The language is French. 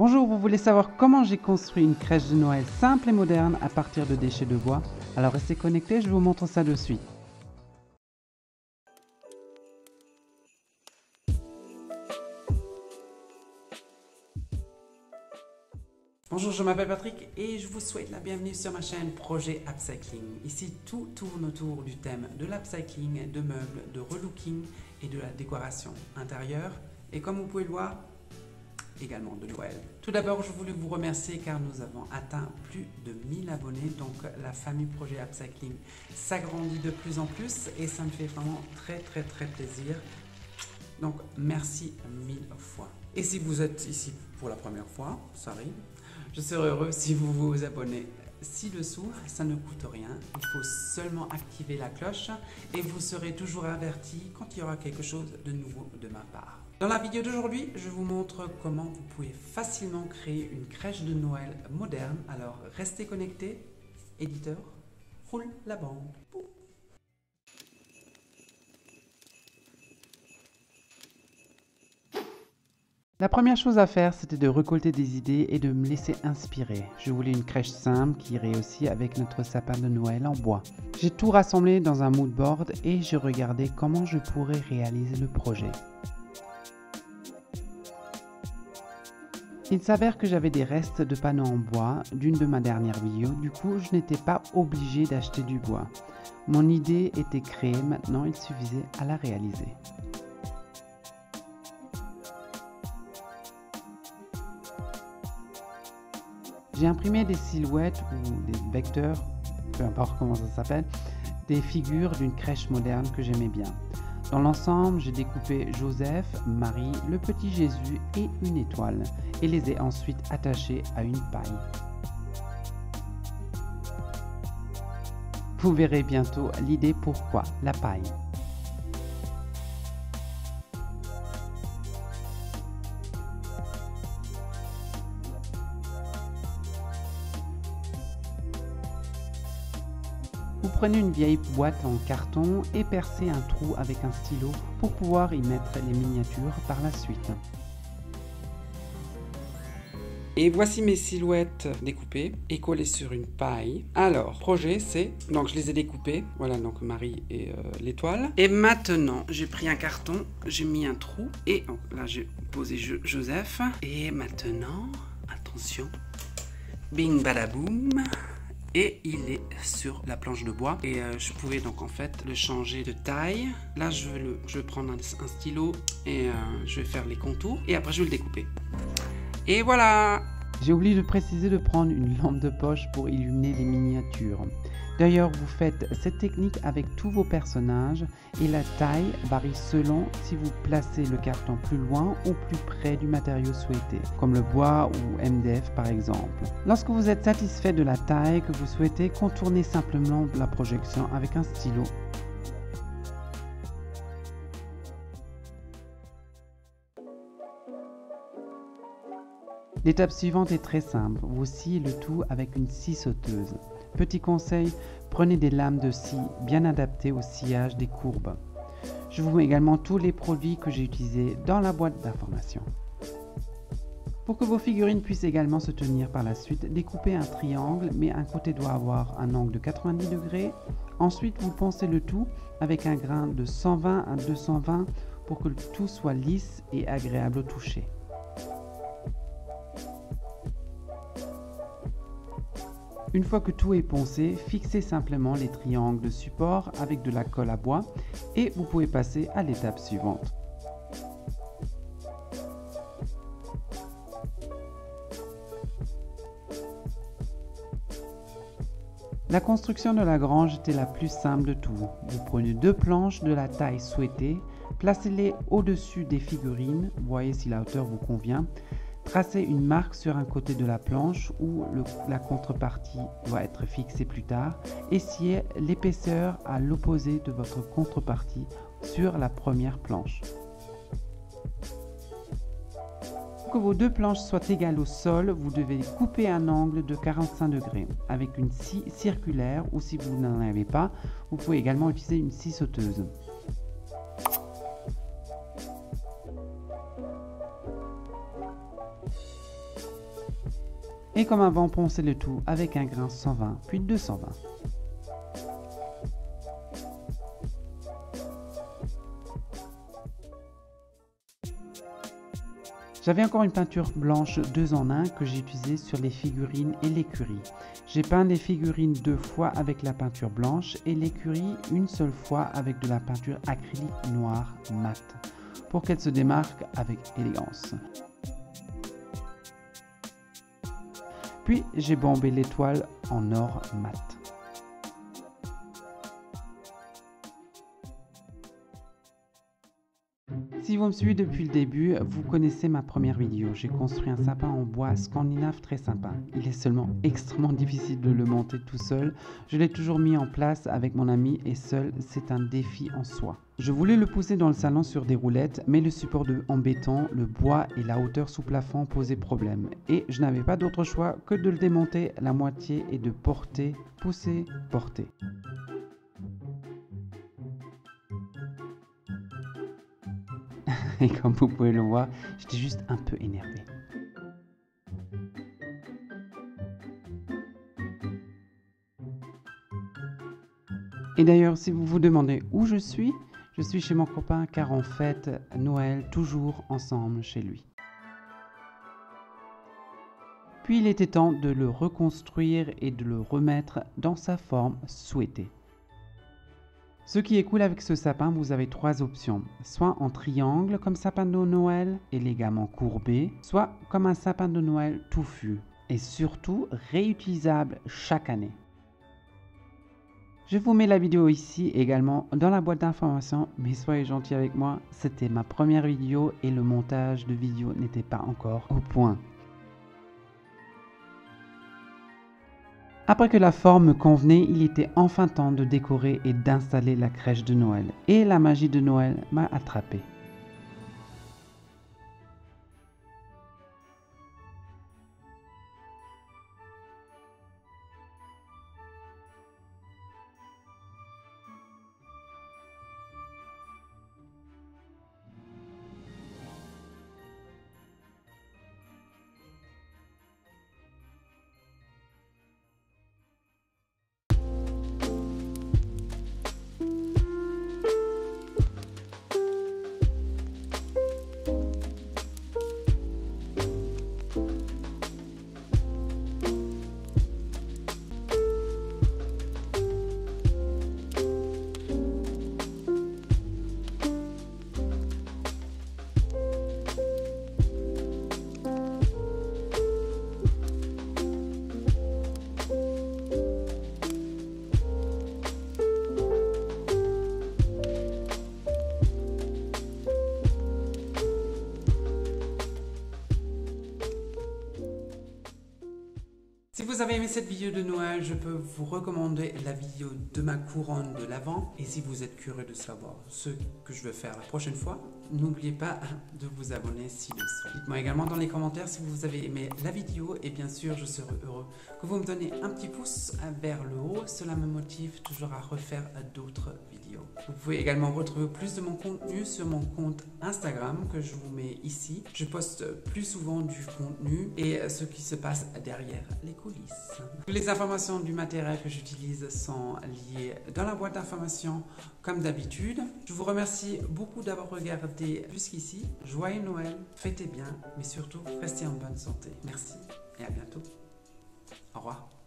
Bonjour, vous voulez savoir comment j'ai construit une crèche de Noël simple et moderne à partir de déchets de bois? Alors restez connectés, je vous montre ça de suite. Bonjour, je m'appelle Patrick et je vous souhaite la bienvenue sur ma chaîne Projet Upcycling. Ici, tout tourne autour du thème de l'upcycling, de meubles, de relooking et de la décoration intérieure. Et comme vous pouvez le voir, également de Noël. Tout d'abord, je voulais vous remercier car nous avons atteint plus de 1000 abonnés. Donc la famille Projet Upcycling s'agrandit de plus en plus et ça me fait vraiment très plaisir. Donc merci 1000 fois. Et si vous êtes ici pour la première fois, ça arrive, je serai heureux si vous vous abonnez ci-dessous, ça ne coûte rien. Il faut seulement activer la cloche et vous serez toujours averti quand il y aura quelque chose de nouveau de ma part. Dans la vidéo d'aujourd'hui, je vous montre comment vous pouvez facilement créer une crèche de Noël moderne. Alors restez connectés. Éditeur, roule la bande. La première chose à faire, c'était de récolter des idées et de me laisser inspirer. Je voulais une crèche simple qui irait aussi avec notre sapin de Noël en bois. J'ai tout rassemblé dans un mood board et j'ai regardé comment je pourrais réaliser le projet. Il s'avère que j'avais des restes de panneaux en bois d'une de ma dernière vidéo, du coup je n'étais pas obligé d'acheter du bois. Mon idée était créée, maintenant il suffisait à la réaliser. J'ai imprimé des silhouettes ou des vecteurs, peu importe comment ça s'appelle, des figures d'une crèche moderne que j'aimais bien. Dans l'ensemble, j'ai découpé Joseph, Marie, le petit Jésus et une étoile et les ai ensuite attachés à une paille. Vous verrez bientôt l'idée pourquoi la paille. Vous prenez une vieille boîte en carton et percez un trou avec un stylo pour pouvoir y mettre les miniatures par la suite. Et voici mes silhouettes découpées et collées sur une paille. Alors, projet c'est, donc je les ai découpées, voilà donc Marie et l'étoile. Et maintenant, j'ai pris un carton, j'ai mis un trou et donc, là j'ai posé Joseph. Et maintenant, attention, bing badaboum. Et il est sur la planche de bois et je pouvais donc en fait le changer de taille. Là je vais prendre un stylo et je vais faire les contours et après je vais le découper. Et voilà! J'ai oublié de préciser de prendre une lampe de poche pour illuminer les miniatures. D'ailleurs, vous faites cette technique avec tous vos personnages et la taille varie selon si vous placez le carton plus loin ou plus près du matériau souhaité, comme le bois ou MDF par exemple. Lorsque vous êtes satisfait de la taille que vous souhaitez, contournez simplement la projection avec un stylo. L'étape suivante est très simple, vous sciez le tout avec une scie sauteuse. Petit conseil, prenez des lames de scie bien adaptées au sciage des courbes. Je vous mets également tous les produits que j'ai utilisés dans la boîte d'information. Pour que vos figurines puissent également se tenir par la suite, découpez un triangle, mais un côté doit avoir un angle de 90 degrés. Ensuite, vous poncez le tout avec un grain de 120 à 220 pour que le tout soit lisse et agréable au toucher. Une fois que tout est poncé, fixez simplement les triangles de support avec de la colle à bois et vous pouvez passer à l'étape suivante. La construction de la grange était la plus simple de tout. Vous prenez deux planches de la taille souhaitée, placez-les au-dessus des figurines, voyez si la hauteur vous convient. Tracez une marque sur un côté de la planche où la contrepartie doit être fixée plus tard et sciez l'épaisseur à l'opposé de votre contrepartie sur la première planche. Pour que vos deux planches soient égales au sol, vous devez couper un angle de 45 degrés avec une scie circulaire ou si vous n'en avez pas, vous pouvez également utiliser une scie sauteuse. Et comme avant, poncez le tout avec un grain 120 puis 220. J'avais encore une peinture blanche 2 en 1 que j'ai utilisée sur les figurines et l'écurie. J'ai peint les figurines 2 fois avec la peinture blanche et l'écurie une seule fois avec de la peinture acrylique noire mat pour qu'elle se démarque avec élégance. Puis j'ai bombé l'étoile en or mat. Si vous me suivez depuis le début, vous connaissez ma première vidéo. J'ai construit un sapin en bois scandinave très sympa. Il est seulement extrêmement difficile de le monter tout seul. Je l'ai toujours mis en place avec mon ami et seul, c'est un défi en soi. Je voulais le pousser dans le salon sur des roulettes, mais le support en béton, le bois et la hauteur sous plafond posaient problème. Et je n'avais pas d'autre choix que de le démonter la moitié et de porter, pousser, porter. Et comme vous pouvez le voir, j'étais juste un peu énervé. Et d'ailleurs, si vous vous demandez où je suis chez mon copain car on fête Noël toujours ensemble chez lui. Puis il était temps de le reconstruire et de le remettre dans sa forme souhaitée. Ce qui est cool avec ce sapin, vous avez 3 options, soit en triangle comme sapin de Noël, élégamment courbé, soit comme un sapin de Noël touffu et surtout réutilisable chaque année. Je vous mets la vidéo ici également dans la boîte d'informations, mais soyez gentils avec moi, c'était ma première vidéo et le montage de vidéo n'était pas encore au point. Après que la forme me convenait, il était enfin temps de décorer et d'installer la crèche de Noël. Et la magie de Noël m'a attrapé. Si vous avez aimé cette vidéo de Noël, je peux vous recommander la vidéo de ma couronne de l'Avent. Et si vous êtes curieux de savoir ce que je veux faire la prochaine fois, n'oubliez pas de vous abonner ci-dessous. Dites-moi également dans les commentaires si vous avez aimé la vidéo et bien sûr, je serai heureux que vous me donniez un petit pouce vers le haut. Cela me motive toujours à refaire d'autres vidéos. Vous pouvez également retrouver plus de mon contenu sur mon compte Instagram que je vous mets ici. Je poste plus souvent du contenu et ce qui se passe derrière les coulisses. Toutes les informations du matériel que j'utilise sont liées dans la boîte d'informations comme d'habitude. Je vous remercie beaucoup d'avoir regardé jusqu'ici. Joyeux Noël, fêtez bien, mais surtout restez en bonne santé. Merci et à bientôt. Au revoir.